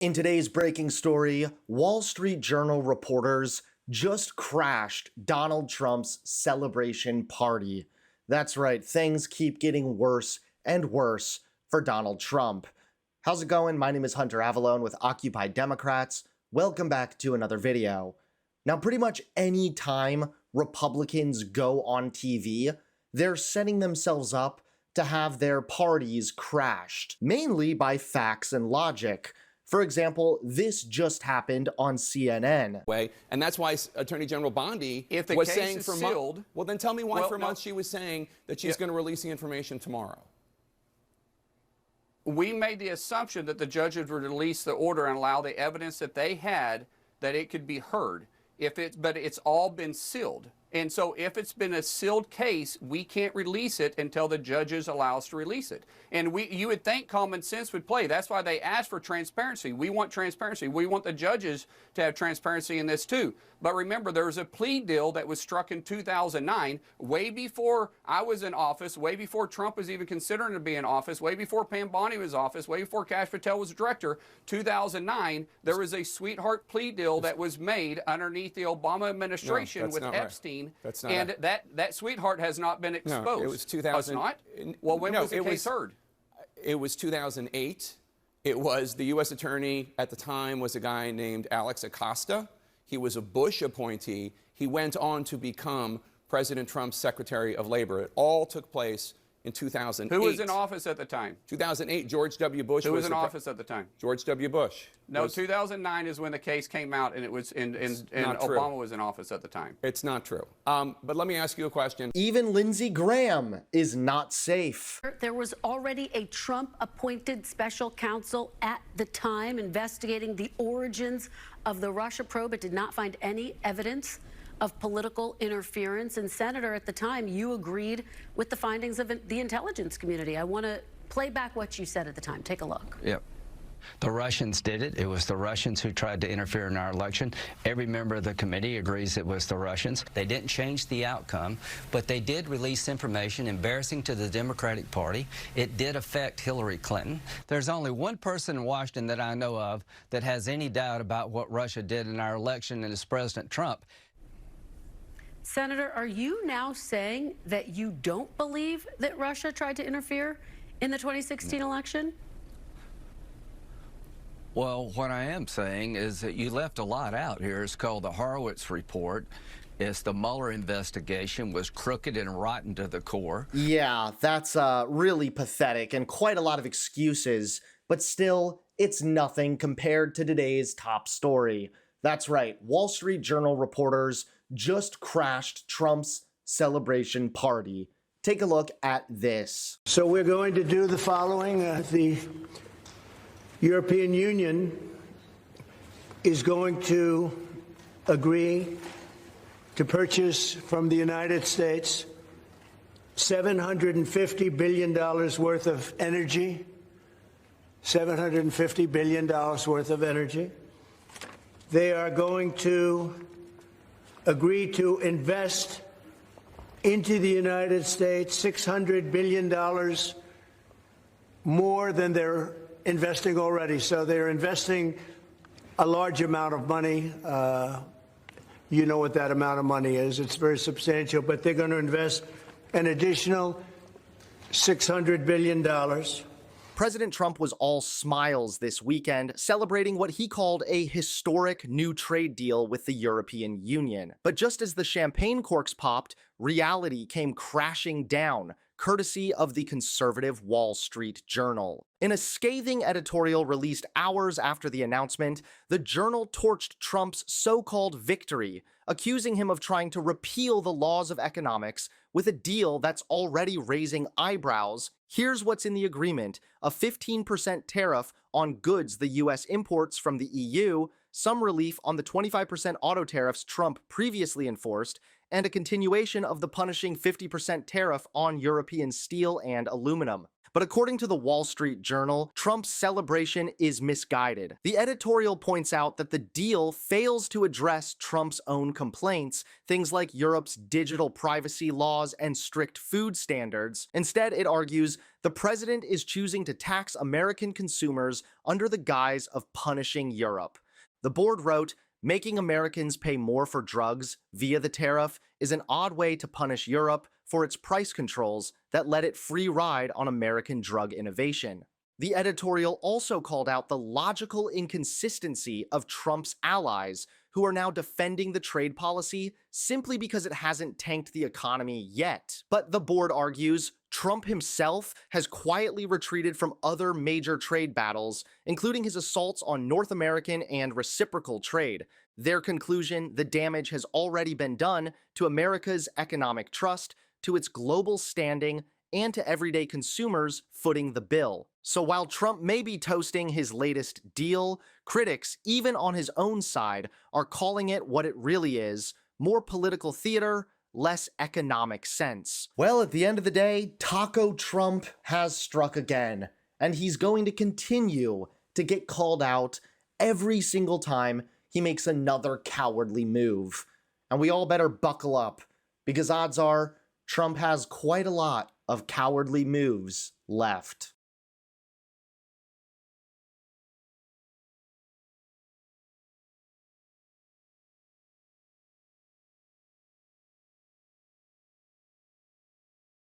In today's breaking story, Wall Street Journal reporters just crashed Donald Trump's celebration party. That's right, things keep getting worse and worse for Donald Trump. How's it going? My name is Hunter Avalone with Occupy Democrats. Welcome back to another video. Now, pretty much any time Republicans go on TV, they're setting themselves up to have their parties crashed, mainly by facts and logic. For example, this just happened on CNN. And that's why Attorney General Bondi was saying for months. Well, then tell me why for months she was saying that she's going to release the information tomorrow. We made the assumption that the judges would release the order and allow the evidence that they had that it could be heard. But it's all been sealed. And so if it's been a sealed case, we can't release it until the judges allow us to release it. And you would think common sense would play. That's why they asked for transparency. We want transparency. We want the judges to have transparency in this too. But remember, there was a plea deal that was struck in 2009, way before I was in office, way before Trump was even considering to be in office, way before Pam Bondi was in office, way before Kash Patel was director. 2009, there was a sweetheart plea deal that was made underneath the Obama administration with Epstein. Right. That's not and right. that sweetheart has not been exposed. No, it was 2000. Oh, it's not? Well, when was the case heard? It was 2008. It was the U.S. attorney at the time was a guy named Alex Acosta. He was a Bush appointee. He went on to become President Trump's Secretary of Labor. It all took place in 2008. Who was in office at the time? 2008, George W. Bush. Who was in office at the time? George W. Bush. No, 2009 is when the case came out, and it was and Obama was in office at the time. It's not true. But let me ask you a question. Even Lindsey Graham is not safe. There was already a Trump-appointed special counsel at the time investigating the origins of the Russia probe. It did not find any evidence of political interference. And Senator, at the time, you agreed with the findings of the intelligence community. I want to play back what you said at the time. Take a look. Yep. The Russians did it. It was the Russians who tried to interfere in our election. Every member of the committee agrees it was the Russians. They didn't change the outcome, but they did release information embarrassing to the Democratic Party. It did affect Hillary Clinton. There's only one person in Washington that I know of that has any doubt about what Russia did in our election, and it's President Trump. Senator, are you now saying that you don't believe that Russia tried to interfere in the 2016 election? Well, what I am saying is that you left a lot out here. It's called the Horowitz Report. It's the Mueller investigation was crooked and rotten to the core. Yeah, that's really pathetic and quite a lot of excuses, but still, it's nothing compared to today's top story. That's right, Wall Street Journal reporters just crashed Trump's celebration party. Take a look at this. So we're going to do the following. The European Union is going to agree to purchase from the United States $750 billion worth of energy. $750 billion worth of energy. They are going to agree to invest into the United States $600 billion more than they're investing already. So they're investing a large amount of money. You know what that amount of money is. It's very substantial, but they're going to invest an additional $600 billion. President Trump was all smiles this weekend, celebrating what he called a historic new trade deal with the European Union. But just as the champagne corks popped, reality came crashing down, courtesy of the conservative Wall Street Journal. In a scathing editorial released hours after the announcement, the Journal torched Trump's so-called victory, accusing him of trying to repeal the laws of economics with a deal that's already raising eyebrows. Here's what's in the agreement: a 15% tariff on goods the US imports from the EU, some relief on the 25% auto tariffs Trump previously enforced, and a continuation of the punishing 50% tariff on European steel and aluminum. But according to the Wall Street Journal, Trump's celebration is misguided. The editorial points out that the deal fails to address Trump's own complaints, things like Europe's digital privacy laws and strict food standards. Instead, it argues the president is choosing to tax American consumers under the guise of punishing Europe. The board wrote, "Making Americans pay more for drugs via the tariff is an odd way to punish Europe for its price controls that let it free ride on American drug innovation." The editorial also called out the logical inconsistency of Trump's allies, who are now defending the trade policy simply because it hasn't tanked the economy yet. But the board argues Trump himself has quietly retreated from other major trade battles, including his assaults on North American and reciprocal trade. Their conclusion, the damage has already been done to America's economic trust, to its global standing, and to everyday consumers footing the bill. So while Trump may be toasting his latest deal, critics, even on his own side, are calling it what it really is: more political theater, less economic sense. Well, at the end of the day, Taco Trump has struck again, and he's going to continue to get called out every single time he makes another cowardly move. And we all better buckle up, because odds are Trump has quite a lot of cowardly moves left.